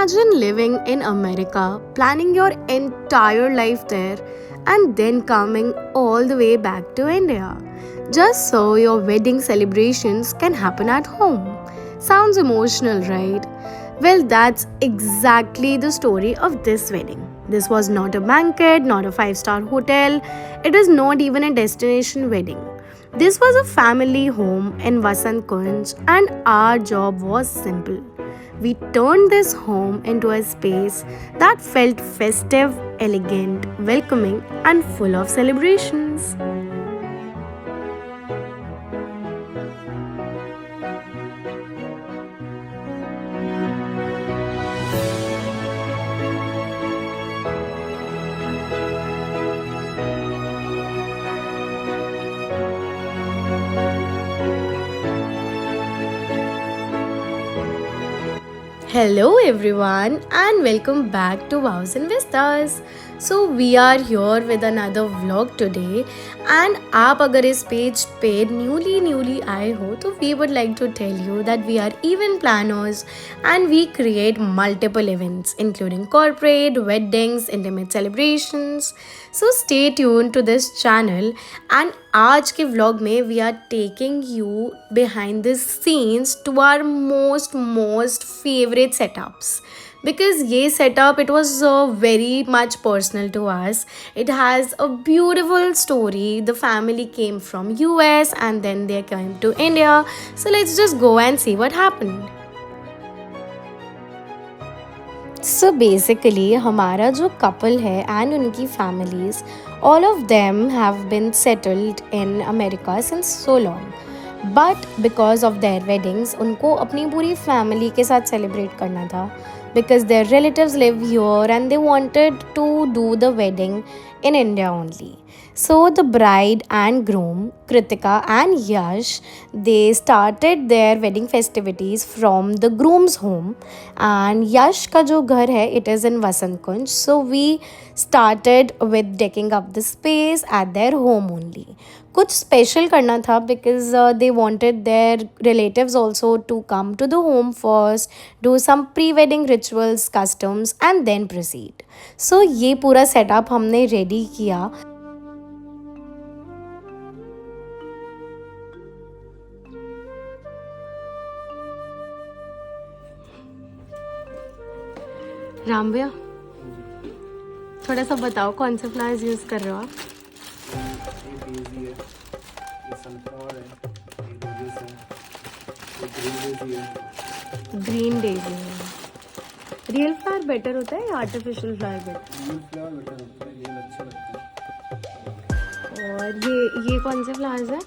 Imagine living in America, planning your entire life there, and then coming all the way back to India. Just so your wedding celebrations can happen at home. Sounds emotional, right? Well, that's exactly the story of this wedding. This was not a banquet, not a five-star hotel, it is not even a destination wedding. This was a family home in Vasant Kunj, and our job was simple. We turned this home into a space that felt festive, elegant, welcoming, and full of celebrations. Hello, everyone, and welcome back to Wows and Vistas. So we are here with another vlog today, and आप अगर इस page पे newly आए हो तो we would like to tell you that we are event planners and we create multiple events including corporate, weddings, intimate celebrations. So stay tuned to this channel and आज के vlog में we are taking you behind the scenes to our most favorite setups because ये setup it was very much personal to us. It has a beautiful story. The family came from US and then they came to India. So let's just go and see what happened. So basically हमारा जो couple है and उनकी families all of them have been settled in America since so long. But because of their weddings उनको अपनी पूरी family के साथ celebrate करना था because their relatives live here and they wanted to do the wedding in India only. So the bride and groom, Kritika and Yash, they started their wedding festivities from the groom's home and Yash का जो घर है it is in Vasant Kunj. So we started with decking up the space at their home only. कुछ special करना था because they wanted their relatives also to come to the home first do some pre wedding rituals customs and then proceed. So ये पूरा setup हमने ready किया. राम भैया थोड़ा सा बताओ कौन से फ्लावर्स यूज़ कर रहे हो आप. Green Daisy real flower better होता है या आर्टिफिशियल फ्लावर बेटर. और ये कौन से फ्लावर्स है.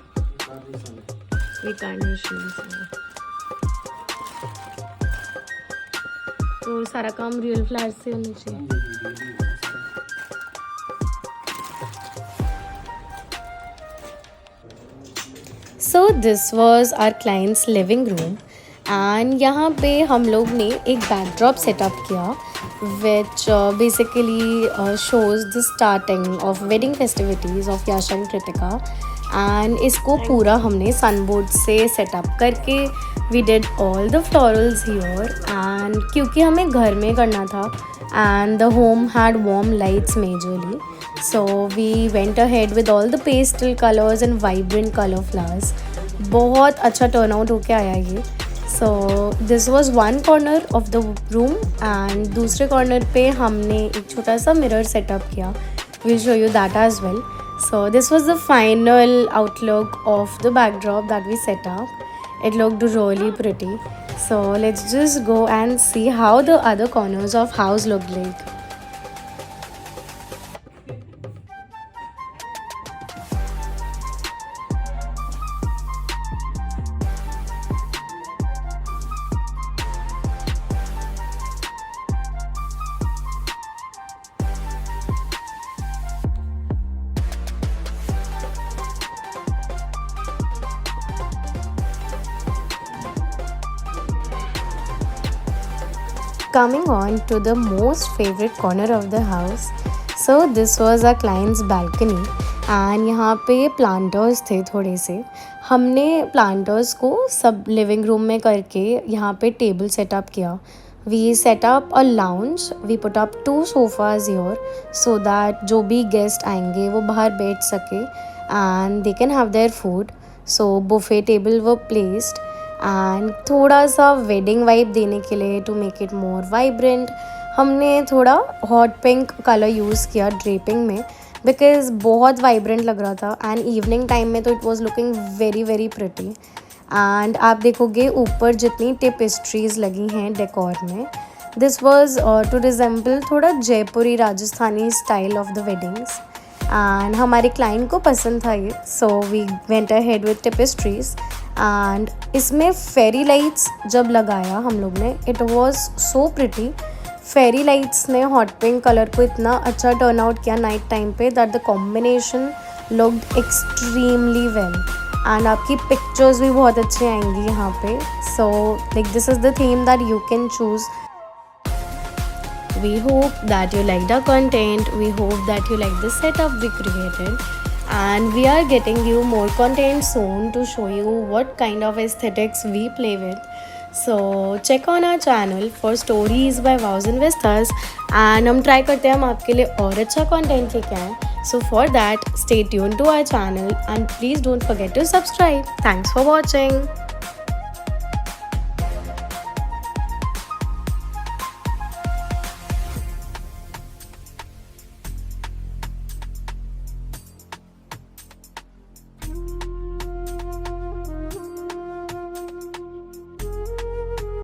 ये कार्नेशन है. तो सारा काम रियल फ्लावर से होना चाहिए. So this was our clients living room and यहाँ पे हम लोग ने एक बैकड्रॉप सेटअप किया which basically shows the starting of wedding festivities of Yash and Kritika and इसको पूरा हमने सनबोर्ड से सेटअप करके we did all the florals here and क्योंकि हमें घर में करना था and the home had warm lights majorly. So we went ahead with all the pastel colors and vibrant color flowers. बहुत अच्छा turnout होके आया ये. So this was one corner of the room and दूसरे corner पे हमने एक छोटा सा mirror setup किया. We'll show you that as well. So this was the final outlook of the backdrop that we set up. It looked really pretty. So let's just go and see how the other corners of house look like. Coming on to the most favorite corner of the house. So this was our client's balcony and यहाँ पे planters थे थोड़े से. हमने planters को सब living room में करके यहाँ पे टेबल सेटअप किया We set up a lounge. We put up 2 sofas here so that जो भी guest आएंगे वो बाहर बैठ सके and they can have their food. So buffet table were placed and थोड़ा सा wedding vibe देने के लिए to make it more vibrant हमने थोड़ा hot pink color यूज़ किया draping में बिकॉज बहुत वाइब्रेंट लग रहा था एंड इवनिंग टाइम में तो it was looking very very pretty and आप देखोगे ऊपर जितनी टेपेस्ट्रीज लगी हैं डेकोर में दिस वॉज टू रिजेंबल थोड़ा Jaipuri Rajasthani style of the weddings and हमारे क्लाइंट को पसंद था ये so we went ahead with tapestries and इसमें फेरी लाइट्स जब लगाया हम लोग ने it was so pretty fairy lights ने हॉट पिंक कलर को इतना अच्छा टर्न आउट किया नाइट टाइम पे that the combination looked extremely well and आपकी पिक्चर्स भी बहुत अच्छी आएंगी यहाँ पे so like this is the theme that you can choose We hope that you liked our content. We hope that you like the setup we created. And we are getting you more content soon to show you what kind of aesthetics we play with. So check on our channel for stories by Vows and Vistas. And हम try करते हैं हम आपके लिए और अच्छा content लेके आएं. So for that, stay tuned to our channel and please don't forget to subscribe. Thanks for watching.